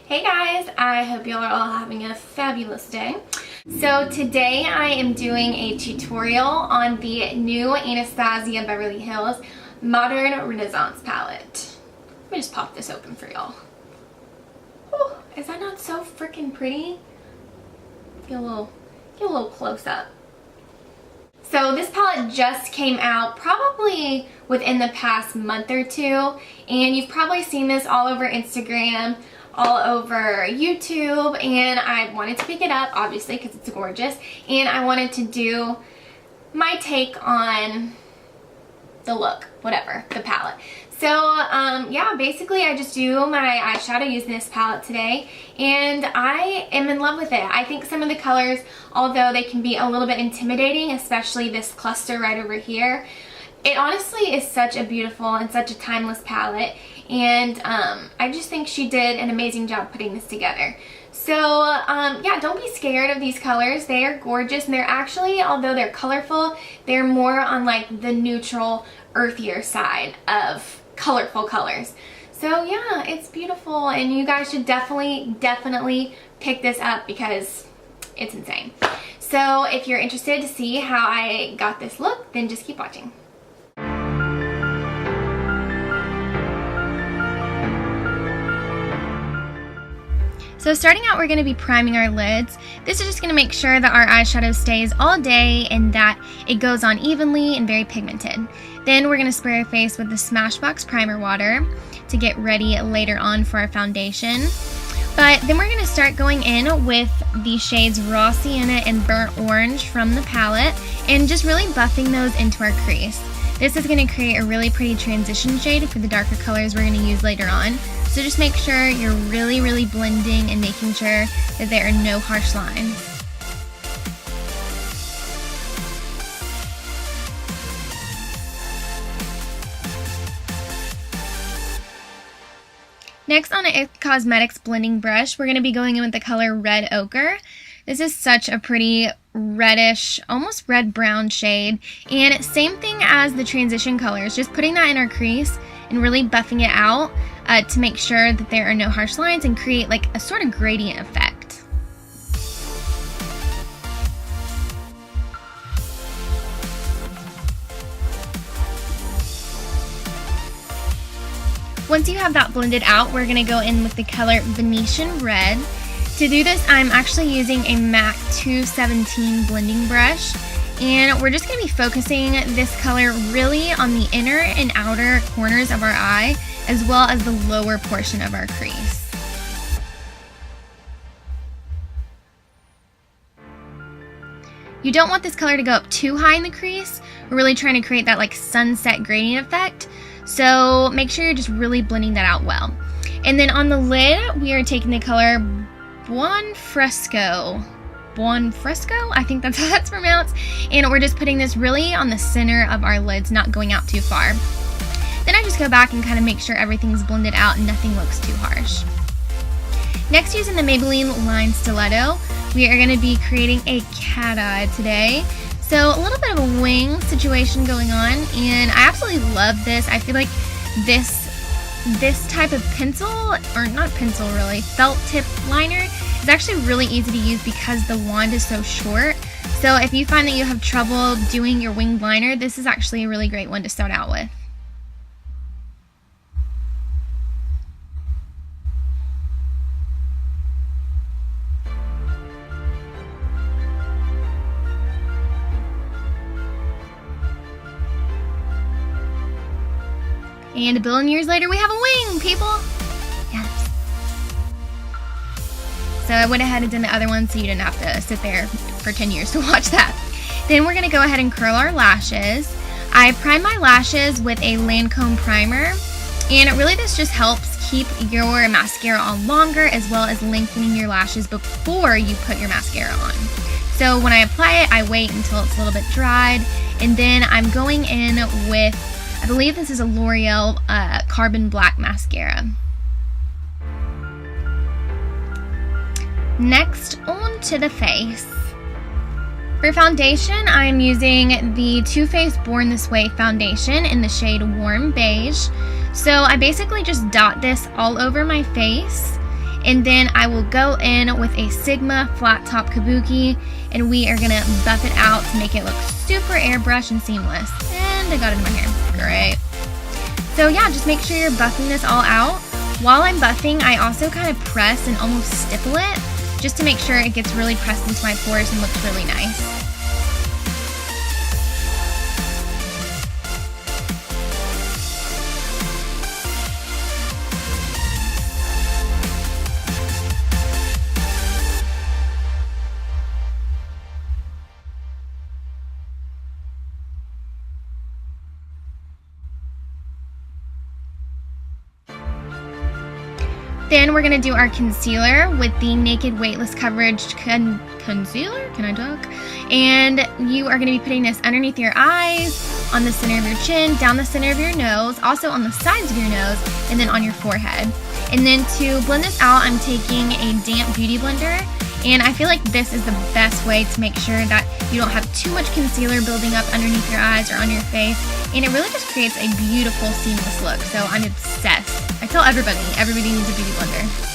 Hey guys, I hope y'all are all having a fabulous day. So today I am doing a tutorial on the new Anastasia Beverly Hills Modern Renaissance palette. Let me just pop this open for y'all. Is that not so freaking pretty? Get a little close up. So this palette just came out probably within the past month or two, and you've probably seen this all over Instagram, all over YouTube, and I wanted to pick it up obviously because it's gorgeous, and I wanted to do my take on the look, whatever, the palette. So yeah, basically I just do my eyeshadow using this palette today, and I am in love with it. I think some of the colors, although they can be a little bit intimidating, especially this cluster right over here, it honestly is such a beautiful and such a timeless palette, and I just think she did an amazing job putting this together. So yeah, don't be scared of these colors. They are gorgeous, and they're actually, although they're colorful, they're more on like the neutral, earthier side of colorful colors. So yeah, it's beautiful, and you guys should definitely pick this up because it's insane. So if you're interested to see how I got this look, then just keep watching. So starting out, we're going to be priming our lids. This is just going to make sure that our eyeshadow stays all day and that it goes on evenly and very pigmented. Then we're going to spray our face with the Smashbox primer water to get ready later on for our foundation. But then we're going to start going in with the shades Raw Sienna and Burnt Orange from the palette and just really buffing those into our crease. This is going to create a really pretty transition shade for the darker colors we're going to use later on. So just make sure you're really blending and making sure that there are no harsh lines. Next, on an IT Cosmetics blending brush, we're going to be going in with the color Red Ochre. This is such a pretty reddish, almost red-brown shade, and same thing as the transition colors, just putting that in our crease and really buffing it out to make sure that there are no harsh lines and create like a sort of gradient effect. Once you have that blended out, we're going to go in with the color Venetian Red. To do this, I'm actually using a MAC 217 blending brush, and we're just going to be focusing this color really on the inner and outer corners of our eye, as well as the lower portion of our crease. You don't want this color to go up too high in the crease. We're really trying to create that like sunset gradient effect, so make sure you're just really blending that out well. And then on the lid, we are taking the color Buon Fresco, I think that's how that's pronounced, and we're just putting this really on the center of our lids, not going out too far. Then I just go back and kind of make sure everything's blended out and nothing looks too harsh. Next, using the Maybelline Line Stiletto, we are going to be creating a cat eye today. So a little bit of a wing situation going on, and I absolutely love this. I feel like this type of pencil, or not pencil really, felt tip liner is actually really easy to use because the wand is so short. So if you find that you have trouble doing your winged liner, this is actually a really great one to start out with. And a billion years later, we have a wing, people! Yes. So I went ahead and did the other one so you didn't have to sit there for 10 years to watch that. Then we're going to go ahead and curl our lashes. I prime my lashes with a Lancome primer, and really this just helps keep your mascara on longer, as well as lengthening your lashes before you put your mascara on. So when I apply it, I wait until it's a little bit dried, and then I'm going in with, I believe this is a L'Oreal Carbon Black mascara. Next, on to the face. For foundation, I'm using the Too Faced Born This Way foundation in the shade Warm Beige. So I basically just dot this all over my face, And then I will go in with a Sigma flat top kabuki, and we are gonna buff it out to make it look super airbrush and seamless. And I got it in my hair, great. So yeah, just make sure you're buffing this all out. While I'm buffing, I also kind of press and almost stipple it, just to make sure it gets really pressed into my pores and looks really nice. Then we're going to do our concealer with the Naked Weightless Coverage Concealer, can I talk? And you are going to be putting this underneath your eyes, on the center of your chin, down the center of your nose, also on the sides of your nose, and then on your forehead. And then to blend this out, I'm taking a damp beauty blender, and I feel like this is the best way to make sure that you don't have too much concealer building up underneath your eyes or on your face, and it really just creates a beautiful seamless look. So I'm obsessed. I tell everybody needs a beauty blender.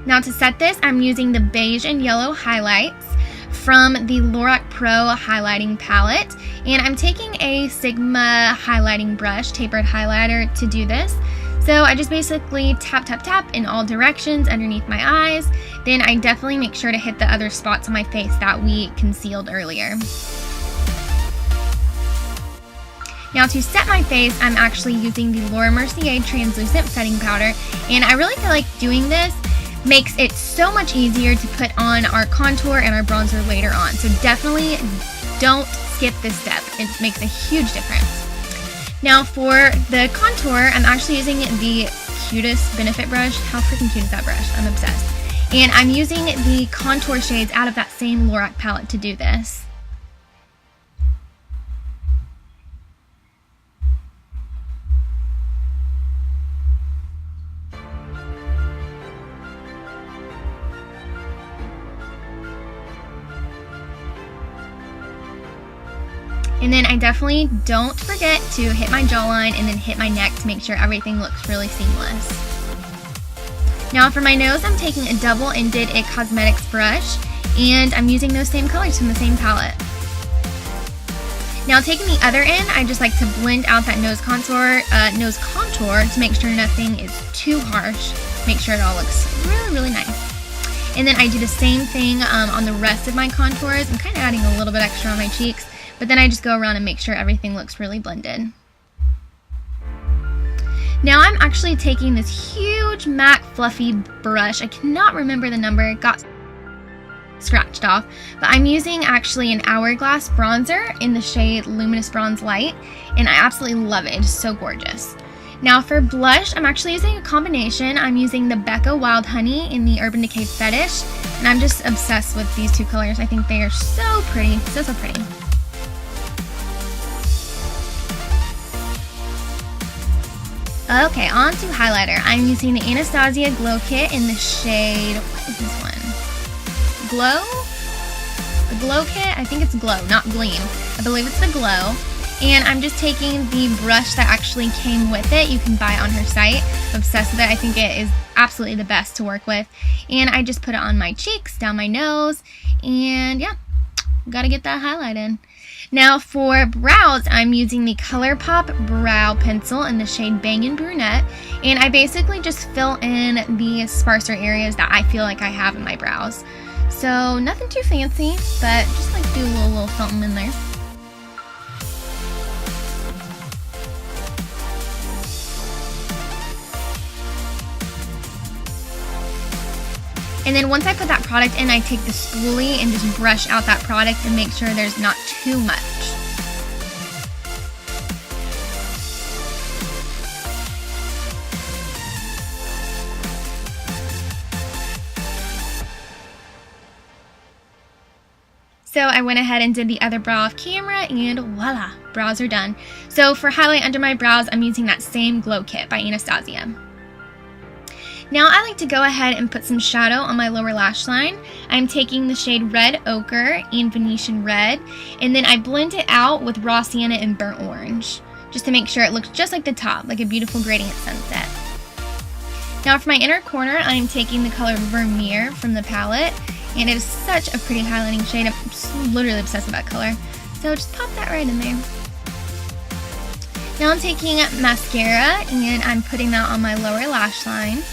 Now to set this, I'm using the beige and yellow highlights from the Lorac Pro highlighting palette, and I'm taking a Sigma highlighting brush, tapered highlighter, to do this. So I just basically tap, tap, tap in all directions underneath my eyes. Then I definitely make sure to hit the other spots on my face that we concealed earlier. Now to set my face, I'm actually using the Laura Mercier translucent setting powder, and I really feel like doing this makes it so much easier to put on our contour and our bronzer later on. So definitely don't skip this step. It makes a huge difference. Now for the contour, I'm actually using the cutest Benefit brush. How freaking cute is that brush? I'm obsessed. And I'm using the contour shades out of that same Lorac palette to do this. And then I definitely don't forget to hit my jawline and then hit my neck to make sure everything looks really seamless. Now for my nose, I'm taking a double-ended IT Cosmetics brush, and I'm using those same colors from the same palette. Now taking the other end, I just like to blend out that nose contour to make sure nothing is too harsh. Make sure it all looks really, really nice. And then I do the same thing on the rest of my contours. I'm kind of adding a little bit extra on my cheeks, but then I just go around and make sure everything looks really blended. Now I'm actually taking this huge MAC fluffy brush. I cannot remember the number, it got scratched off, but I'm using actually an Hourglass bronzer in the shade Luminous Bronze Light, and I absolutely love it. It's so gorgeous. Now for blush, I'm actually using a combination. I'm using the Becca Wild Honey in the Urban Decay Fetish, and I'm just obsessed with these two colors. I think they are so pretty, so pretty. Okay, on to highlighter. I'm using the Anastasia Glow Kit in the shade, what is this one? Glow? The Glow Kit? I think it's Glow, not Gleam. I believe it's the Glow. And I'm just taking the brush that actually came with it. You can buy it on her site. I'm obsessed with it. I think it is absolutely the best to work with. And I just put it on my cheeks, down my nose, and yeah, gotta get that highlight in. Now for brows, I'm using the ColourPop Brow Pencil in the shade Bangin' Brunette, and I basically just fill in the sparser areas that I feel like I have in my brows. So nothing too fancy, but just like do a little something in there. And then once I put that product in, I take the spoolie and just brush out that product and make sure there's not too much. So I went ahead and did the other brow off camera, and voila, brows are done. So for highlight under my brows, I'm using that same Glow Kit by Anastasia. Now I like to go ahead and put some shadow on my lower lash line. I'm taking the shade Red Ochre and Venetian Red, and then I blend it out with Raw Sienna and Burnt Orange, just to make sure it looks just like the top, like a beautiful gradient sunset. Now for my inner corner, I'm taking the color Vermeer from the palette, and it is such a pretty highlighting shade. I'm literally obsessed with that color. So just pop that right in there. Now I'm taking mascara, and I'm putting that on my lower lash line.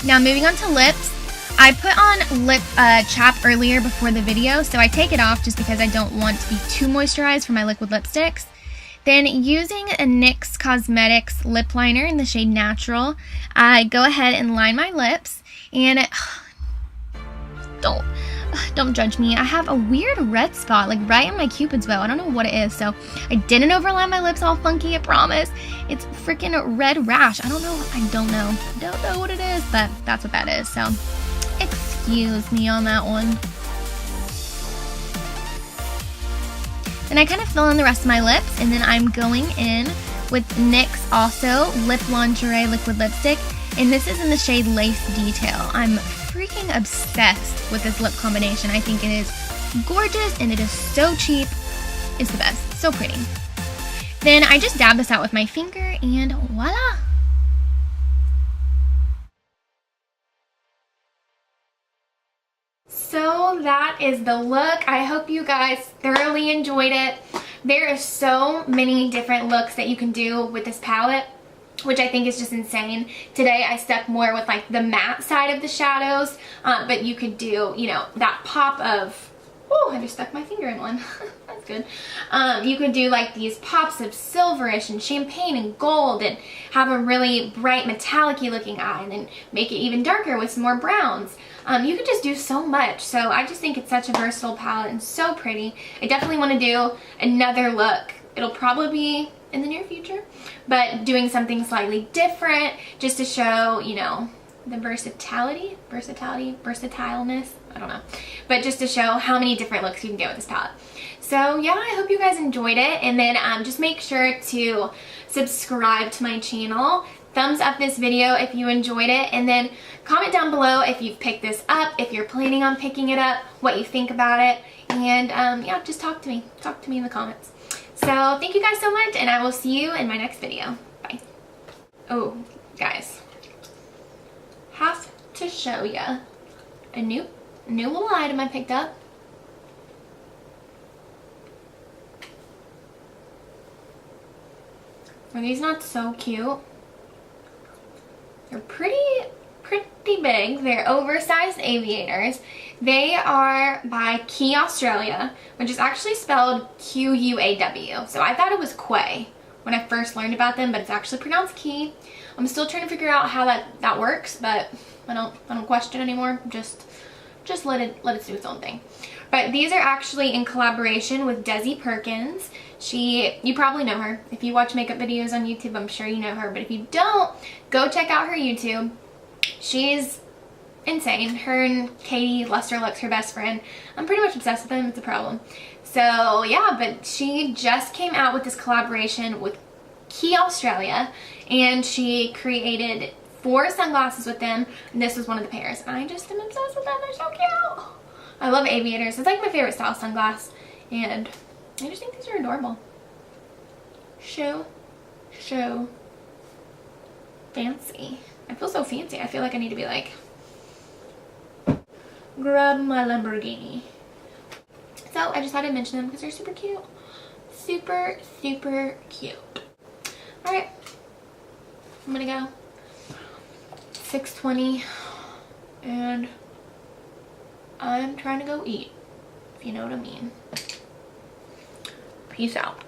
Now moving on to lips, I put on lip chap earlier before the video, so I take it off just because I don't want to be too moisturized for my liquid lipsticks. Then using a NYX Cosmetics lip liner in the shade Natural, I go ahead and line my lips, and don't judge me. I have a weird red spot like right in my cupid's bow. I don't know what it is, so I didn't overline my lips all funky, I promise. It's freaking red rash. I don't know what it is, but that's what that is, so excuse me on that one. Then I kind of fill in the rest of my lips, and then I'm going in with NYX also Lip Lingerie Liquid Lipstick, and this is in the shade Lace Detail. I'm freaking obsessed with this lip combination. I think it is gorgeous, and it is so cheap. It's the best. So pretty. Then I just dab this out with my finger, and voila! So that is the look. I hope you guys thoroughly enjoyed it. There are so many different looks that you can do with this palette, which I think is just insane. Today I stuck more with like the matte side of the shadows, but you could do, you know, that pop of, oh, I just stuck my finger in one. That's good. You could do like these pops of silverish and champagne and gold and have a really bright metallic-y looking eye, and then make it even darker with some more browns. You could just do so much. So I just think it's such a versatile palette and so pretty. I definitely want to do another look. It'll probably be in the near future, but doing something slightly different just to show, you know, the versatility, versatileness, I don't know, but just to show how many different looks you can get with this palette. So yeah, I hope you guys enjoyed it, and then just make sure to subscribe to my channel, thumbs up this video if you enjoyed it, and then comment down below if you've picked this up, if you're planning on picking it up, what you think about it, and yeah, just talk to me in the comments. So thank you guys so much, and I will see you in my next video. Bye. Oh, guys, have to show you a new little item I picked up. Are these not so cute? They're pretty big. They're oversized aviators. They are by Quay Australia, which is actually spelled Q-U-A-W. So I thought it was Quay when I first learned about them, but it's actually pronounced Quay. I'm still trying to figure out how that works, but I don't question anymore. Just let it do its own thing. But these are actually in collaboration with Desi Perkins. You probably know her. If you watch makeup videos on YouTube, I'm sure you know her. But if you don't, go check out her YouTube. She's insane. Her and Katie Luster-Lux, her best friend. I'm pretty much obsessed with them. It's a problem. So yeah, but she just came out with this collaboration with Quay Australia, and she created 4 sunglasses with them, and this was one of the pairs. I just am obsessed with them. They're so cute. I love aviators. It's like my favorite style sunglass, and I just think these are adorable. So fancy. I feel so fancy. I feel like I need to be like, grab my Lamborghini. So I just had to mention them because they're super cute. Super cute. Alright. I'm gonna go. 6:20, and I'm trying to go eat, if you know what I mean. Peace out.